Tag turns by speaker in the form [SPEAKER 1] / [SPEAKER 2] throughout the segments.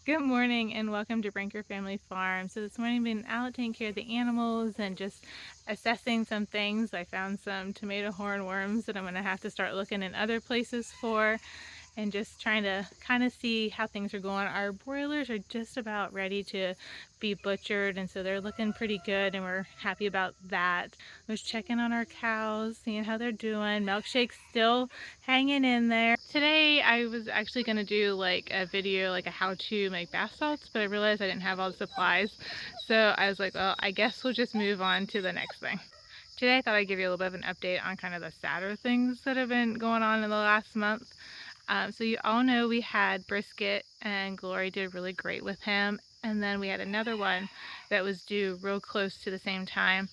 [SPEAKER 1] Good morning and welcome to Brinker Family Farm. So this morning I've been out taking care of the animals and just assessing some things. I found some tomato hornworms that I'm going to have to start looking in other places for, and just trying to kind of see how things are going. Our broilers are just about ready to be butchered, and so they're looking pretty good and we're happy about that. I was checking on our cows, seeing how they're doing. Milkshake's still hanging in there. Today I was actually going to do like a video, like a how to make bath salts, but I realized I didn't have all the supplies. So I was like, well, I guess we'll just move on to the next thing. Today I thought I'd give you a little bit of an update on kind of the sadder things that have been going on in the last month. So you all know we had Brisket and Glory did really great with him. And then we had another one that was due real close to the same time,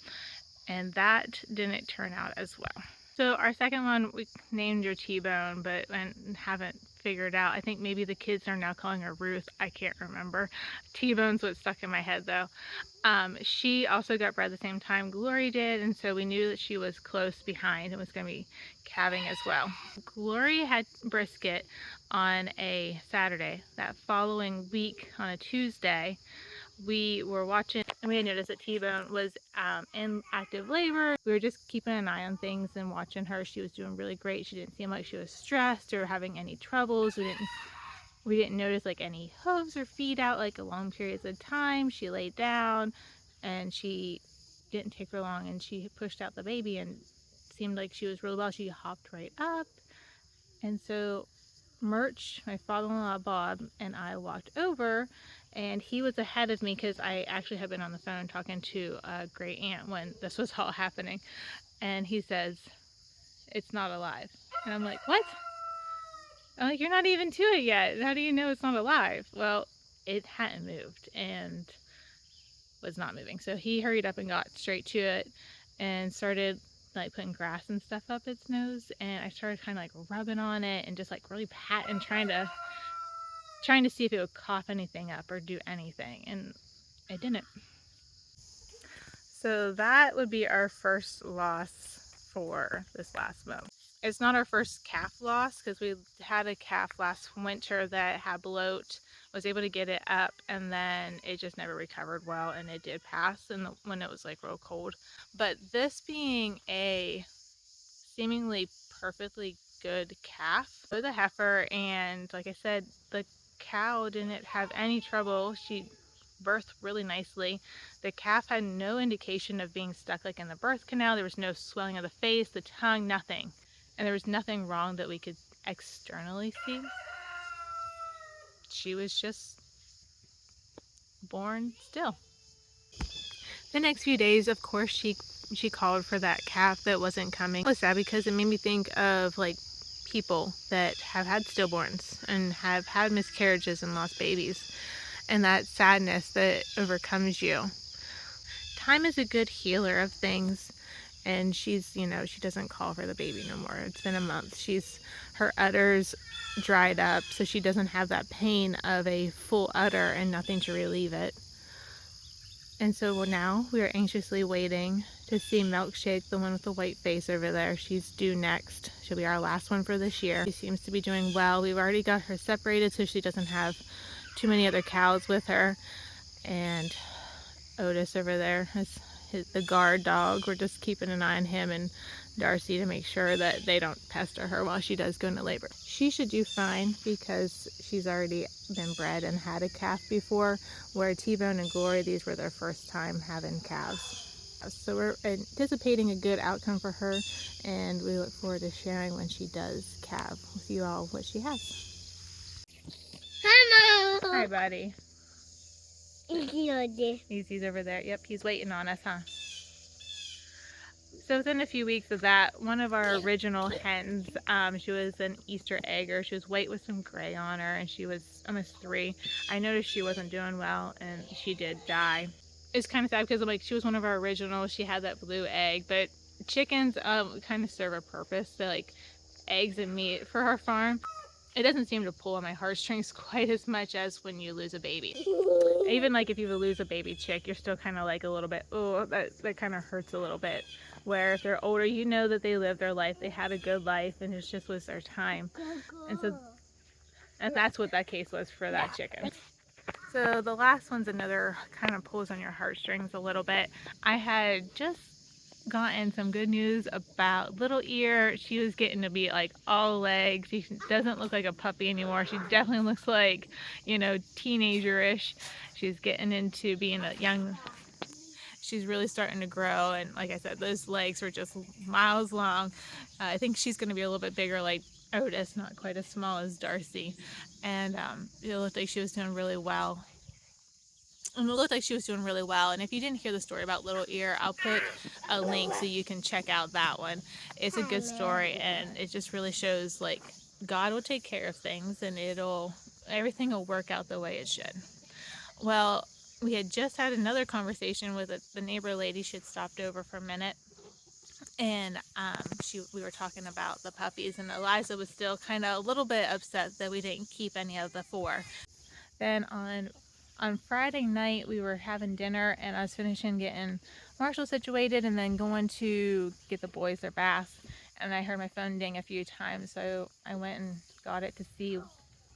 [SPEAKER 1] and that didn't turn out as well. So our second one, we named her T-Bone, but haven't figured out. I think maybe the kids are now calling her Ruth. I can't remember. T-Bone's what stuck in my head though. She also got bred the same time Glory did, and so we knew that she was close behind and was going to be calving as well. Glory had Brisket on a Saturday. That following week on a Tuesday, we were watching and we had noticed that T-Bone was in active labor. We were just keeping an eye on things and watching her. She was doing really great. She didn't seem like she was stressed or having any troubles. We didn't notice like any hooves or feet out like long periods of time. She laid down and she didn't take her long, and she pushed out the baby and seemed like she was really well. She hopped right up. And so Murch, my father-in-law Bob, and I walked over, and he was ahead of me because I actually had been on the phone talking to a great aunt when this was all happening. And he says, "It's not alive." And I'm like, "What?" I'm like, "You're not even to it yet. How do you know it's not alive?" Well, it hadn't moved and was not moving. So he hurried up and got straight to it and started like putting grass and stuff up its nose. And I started kind of like rubbing on it and just like really patting, trying to see if it would cough anything up or do anything. And it didn't. So that would be our first loss for this last month. It's not our first calf loss because we had a calf last winter that had bloat, was able to get it up, and then it just never recovered well, and it did pass when it was like real cold. But this being a seemingly perfectly good calf, it was a heifer, and like I said, the cow didn't have any trouble. She birthed really nicely. The calf had no indication of being stuck like in the birth canal. There was no swelling of the face, the tongue, nothing. And there was nothing wrong that we could externally see. She was just born still. The next few days, of course, she called for that calf that wasn't coming. It was sad because it made me think of like people that have had stillborns and have had miscarriages and lost babies, and that sadness that overcomes you. Time is a good healer of things. And she's, you know, she doesn't call for the baby no more. It's been a month. Her udders dried up, so she doesn't have that pain of a full udder and nothing to relieve it. And so now we are anxiously waiting to see Milkshake, the one with the white face over there. She's due next. She'll be our last one for this year. She seems to be doing well. We've already got her separated so she doesn't have too many other cows with her. And Otis over there is the guard dog. We're just keeping an eye on him and Darcy to make sure that they don't pester her while she does go into labor. She should do fine because she's already been bred and had a calf before, where T-Bone and Glory, these were their first time having calves. So we're anticipating a good outcome for her, and we look forward to sharing when she does calve with you all what she has.
[SPEAKER 2] Hello.
[SPEAKER 1] Hi, buddy.
[SPEAKER 2] Easy.
[SPEAKER 1] Easy's over there. Yep, he's waiting on us, huh? So within a few weeks of that, one of our original hens, she was an Easter egger. She was white with some gray on her, and she was almost 3. I noticed she wasn't doing well, and she did die. It's kind of sad because like she was one of our originals. She had that blue egg, but chickens kind of serve a purpose. They're like eggs and meat for our farm. It doesn't seem to pull on my heartstrings quite as much as when you lose a baby. Even like if you lose a baby chick, you're still kind of like a little bit, oh, that kind of hurts a little bit. Where if they're older, you know that they lived their life, they had a good life, and it just was their time. And so, and that's what that case was for that chicken. So the last one's another kind of pulls on your heartstrings a little bit. I had just gotten some good news about Little Ear. She was getting to be like all legs. She doesn't look like a puppy anymore. She definitely looks like, teenager-ish. She's getting into being a young. She's really starting to grow, and like I said, those legs were just miles long. I think she's going to be a little bit bigger, like Otis, not quite as small as Darcy, and it looked like she was doing really well. And it looked like she was doing really well. And if you didn't hear the story about Little Ear, I'll put a link so you can check out that one. It's a good story, and it just really shows like God will take care of things, and everything will work out the way it should. Well, we had just had another conversation with the neighbor lady. She had stopped over for a minute, and we were talking about the puppies, and Eliza was still kind of a little bit upset that we didn't keep any of the four. Then on Friday night we were having dinner, and I was finishing getting Marshall situated and then going to get the boys their bath, and I heard my phone ding a few times, so I went and got it to see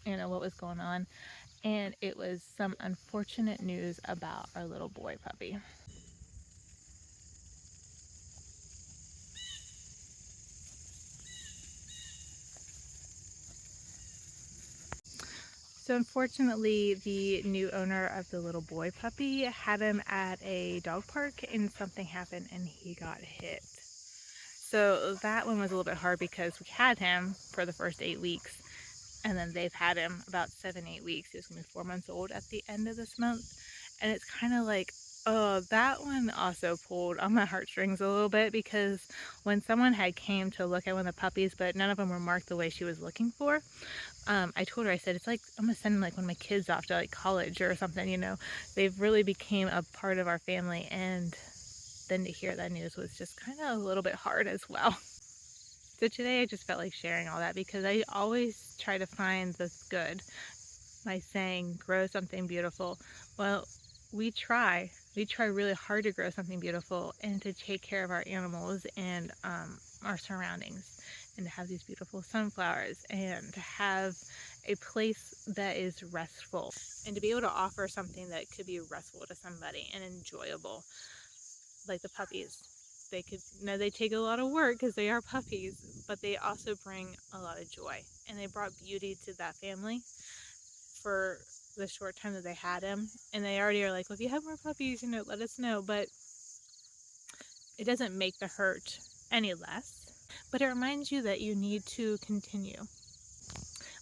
[SPEAKER 1] what was going on, and it was some unfortunate news about our little boy puppy. So unfortunately, the new owner of the little boy puppy had him at a dog park, and something happened and he got hit. So that one was a little bit hard because we had him for the first 8 weeks, and then they've had him about 7, 8 weeks. He was going to be 4 months old at the end of this month, and it's kind of like, oh, that one also pulled on my heartstrings a little bit, because when someone had came to look at one of the puppies, but none of them were marked the way she was looking for, I told her, I said, it's like I'm gonna send like one of my kids off to like college or something. They've really became a part of our family, and then to hear that news was just kind of a little bit hard as well. So today I just felt like sharing all that, because I always try to find the good by saying grow something beautiful. Well, we try really hard to grow something beautiful and to take care of our animals and our surroundings, and to have these beautiful sunflowers, and to have a place that is restful, and to be able to offer something that could be restful to somebody and enjoyable, like the puppies. They take a lot of work because they are puppies, but they also bring a lot of joy, and they brought beauty to that family for the short time that they had him. And they already are like, well, if you have more puppies, let us know. But it doesn't make the hurt any less, but it reminds you that you need to continue.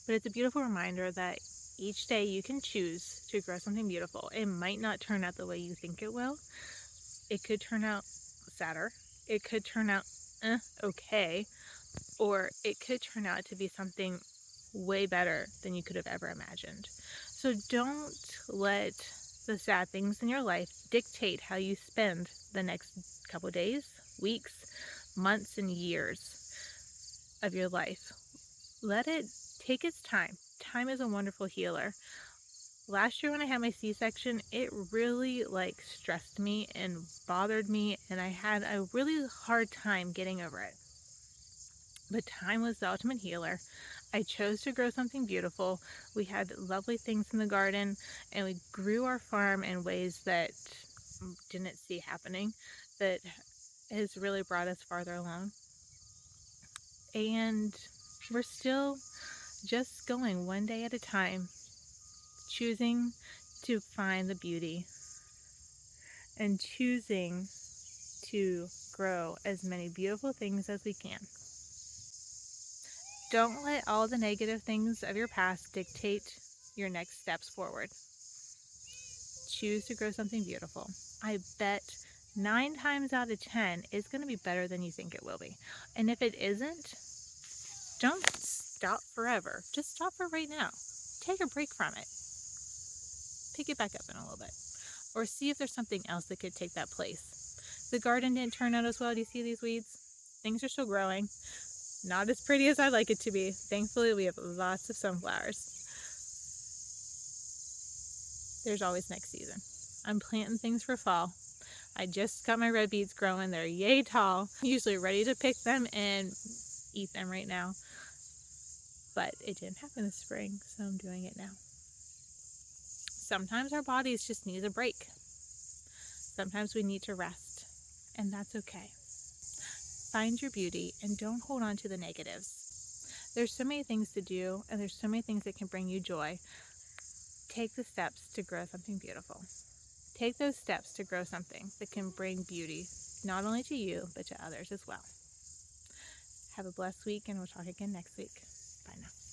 [SPEAKER 1] But it's a beautiful reminder that each day you can choose to grow something beautiful. It might not turn out the way you think it will. It could turn out sadder. It could turn out okay. Or it could turn out to be something way better than you could have ever imagined. So don't let the sad things in your life dictate how you spend the next couple days, weeks, months, and years of your life. Let it take its time. Time is a wonderful healer. Last year when I had my C-section, it really stressed me and bothered me, and I had a really hard time getting over it. But time was the ultimate healer. I chose to grow something beautiful. We had lovely things in the garden, and we grew our farm in ways that didn't see happening, that has really brought us farther along. And we're still just going one day at a time, choosing to find the beauty and choosing to grow as many beautiful things as we can. Don't let all the negative things of your past dictate your next steps forward. Choose to grow something beautiful. I bet 9 times out of 10 it's going to be better than you think it will be. And if it isn't, don't stop forever. Just stop for right now. Take a break from it. Pick it back up in a little bit. Or see if there's something else that could take that place. The garden didn't turn out as well. Do you see these weeds? Things are still growing. Not as pretty as I'd like it to be. Thankfully, we have lots of sunflowers. There's always next season. I'm planting things for fall. I just got my red beets growing. They're yay tall. I'm usually ready to pick them and eat them right now. But it didn't happen this spring, so I'm doing it now. Sometimes our bodies just need a break. Sometimes we need to rest, and that's okay. Find your beauty and don't hold on to the negatives. There's so many things to do, and there's so many things that can bring you joy. Take the steps to grow something beautiful. Take those steps to grow something that can bring beauty, not only to you, but to others as well. Have a blessed week, and we'll talk again next week. Bye now.